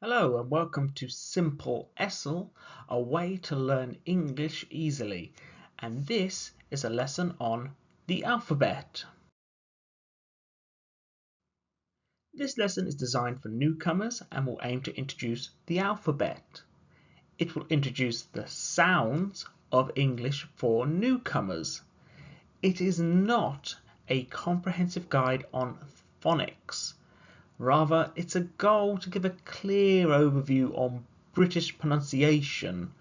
Hello and welcome to Simple-ESL, a way to learn English easily. And this is a lesson on the alphabet. This lesson is designed for newcomers and will aim to introduce the alphabet. It will introduce the sounds of English for newcomers. It is not a comprehensive guide on phonics. Rather, it's a goal to give a clear overview on British pronunciation.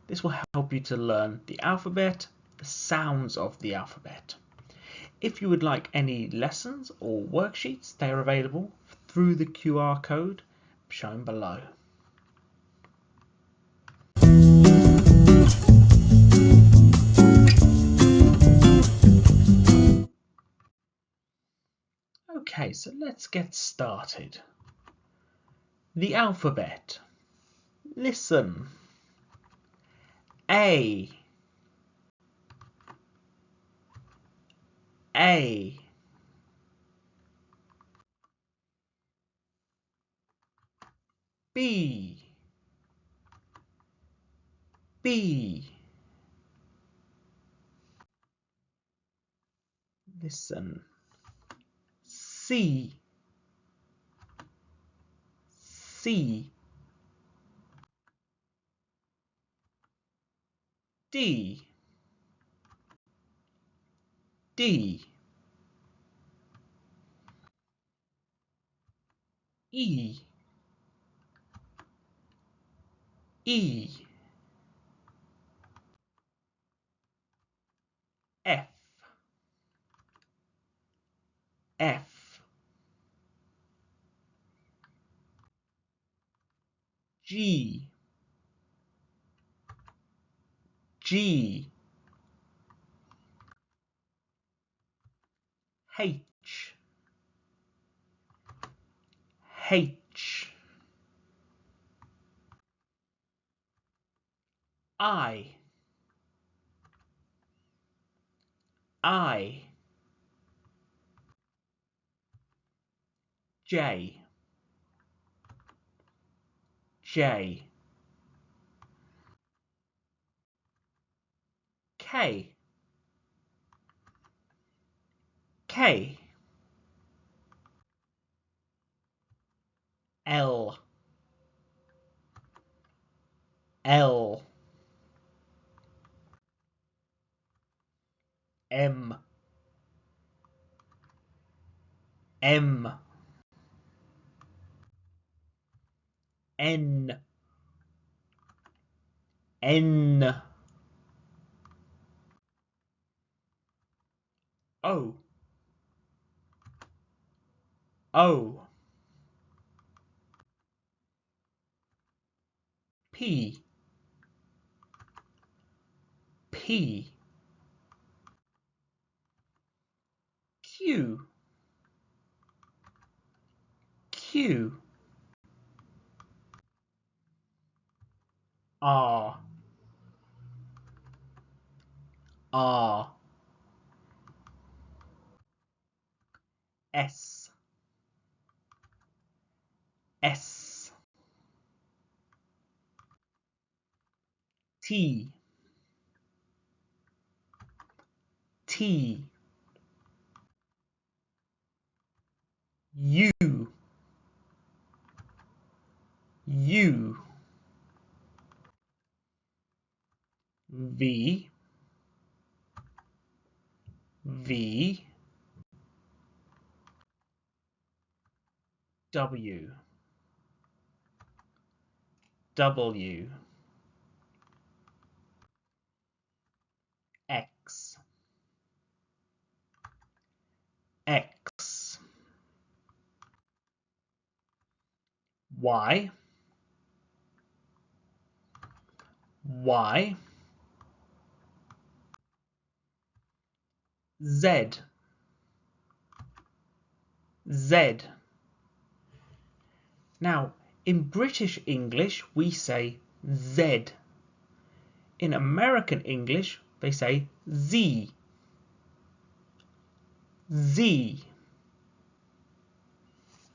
This will help you to learn the alphabet, the sounds of the alphabet. If you would like any lessons or worksheets, they are available through the QR code shown below. Okay, so let's get started. The alphabet. Listen. A. A. B. B. Listen. C. C. D. D. E. E. F. F. G. G. H. H. I. I. J. J. K. K. L. L. M. M. N. N. O. O. P. P. Q. Q. R. R. S. S. T. T. U. U. V. V. W. W. X. X. Y. Y. Z. Z. Now, in British English, we say Z. In American English, they say Z. Z.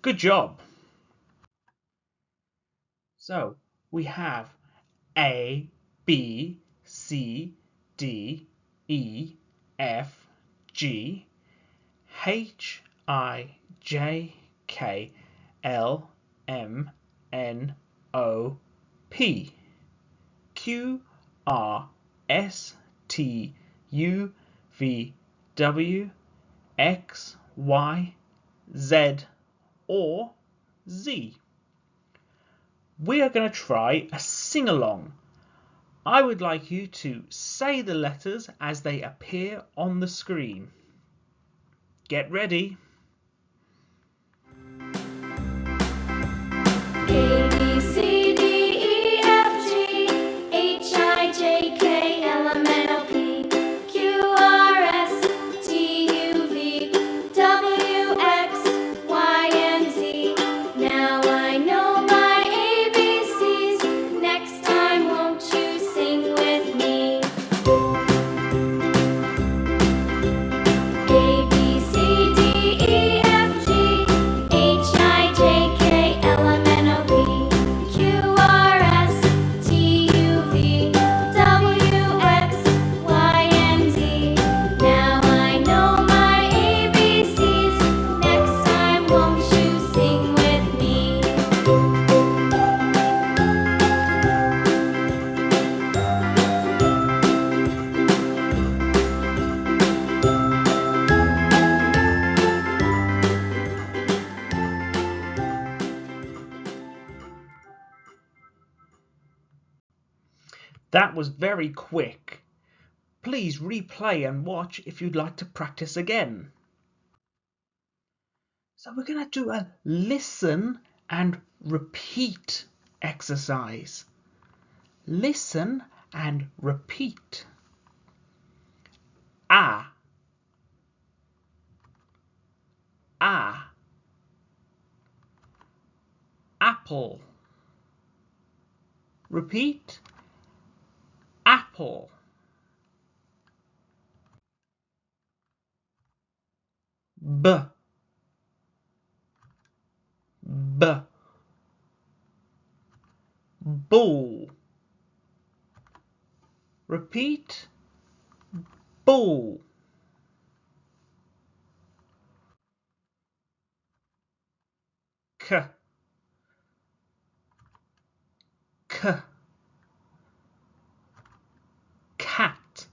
Good job. So we have A, B, C, D, E, F, G, H, I, J, K, L, M, N, O, P, Q, R, S, T, U, V, W, X, Y, Z, or Z. We are going to try a sing-along. I would like you to say the letters as they appear on the screen. Get ready. A, B, C, D, E, F, G, H, I, J, K, L, M, N, O, P, Q, R, S, T, U, V, W, X, Y, and Z. Now I know my ABCs. Next time, won't you sing with me? A, B, C, D, E, F, G, H, I, J, K, L, M, N, O, P, Q, R, S, T, U, V, W, X, Y, and Z. Now I know my ABCs. Next time, won't you sing with me? That was very quick. Please replay and watch if you'd like to practice again. So we're going to do a listen and repeat exercise. Listen and repeat. Ah, ah, apple. Repeat. Apple. B, b. Ball. Repeat. Ball. K, k. Cat.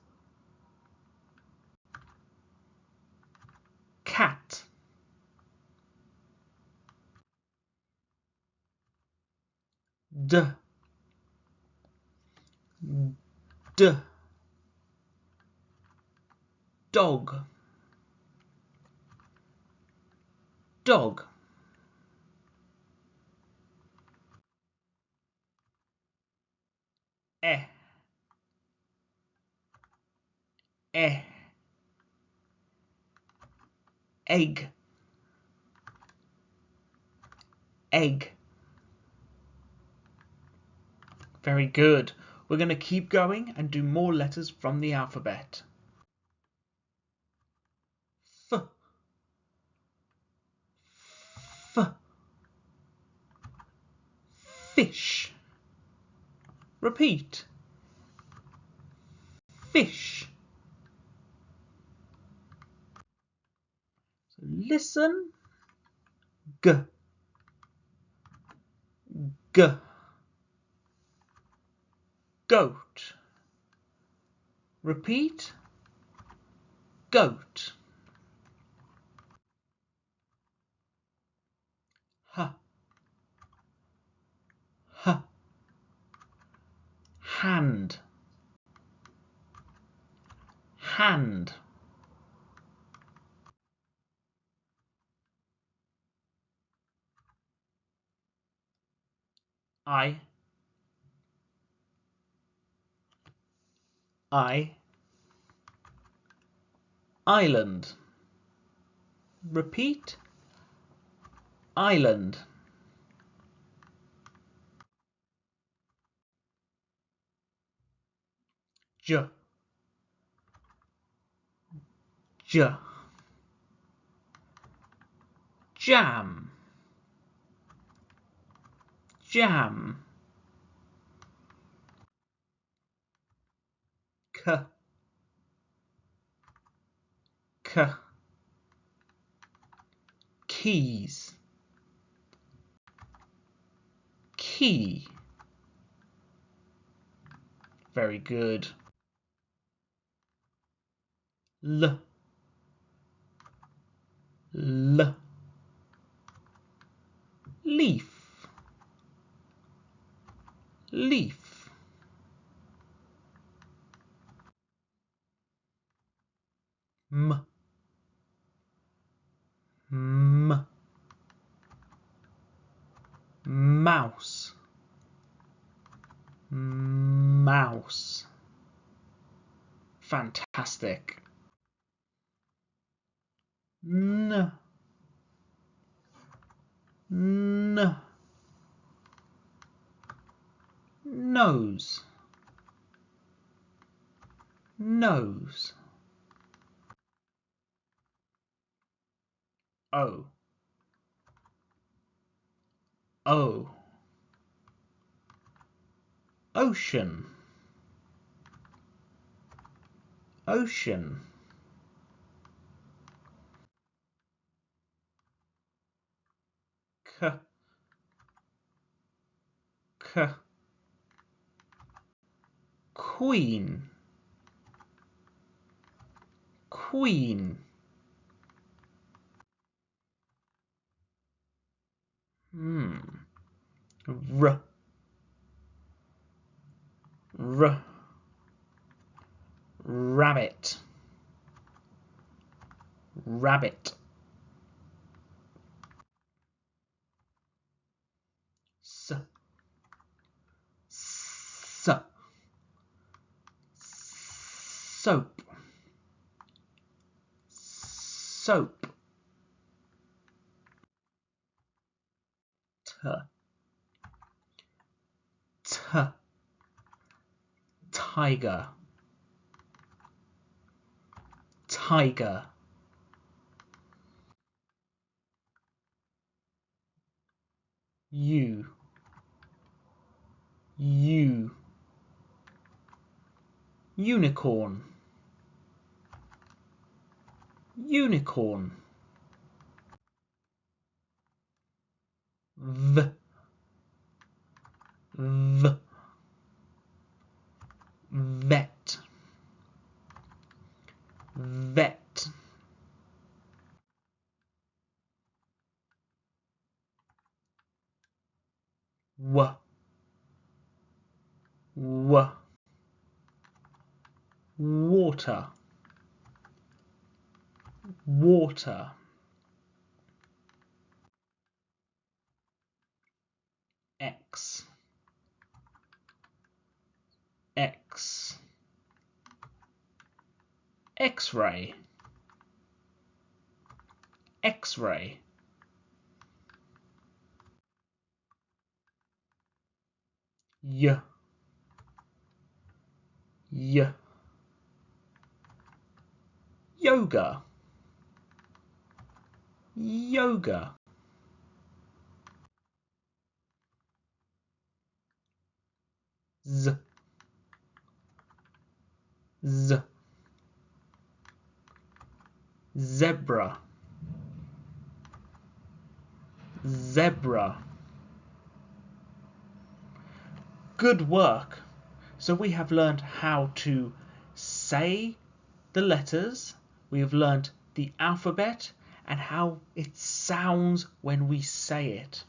Cat. D, d. Dog. Dog. E, e. Egg. Egg. Very good. We're going to keep going and do more letters from the alphabet. F, f. Fish. Repeat. Fish. So listen. G, g. Goat. Repeat. Goat. H, h. Hand. Hand. I, I. Island. Repeat. Island. J, j. Jam. Jam. K, K. Keys, key. Very good. L, L. Leaf, leaf. M, M. Mouse, mouse. Fantastic. N, N. Nose, nose. O, O. Ocean, ocean. K, K. Queen, queen. R, R. Rabbit, rabbit. S, S. Soap, soap. T, T. Tiger, tiger. U, U. Unicorn, unicorn. V, V. Vet, vet. W, W. Water, water. X, X. X-ray, X-ray. Y, Y. Yoga, yoga. Z, Z. Zebra, zebra. Good work. So we have learned how to say the letters, we have learned the alphabet and how it sounds when we say it.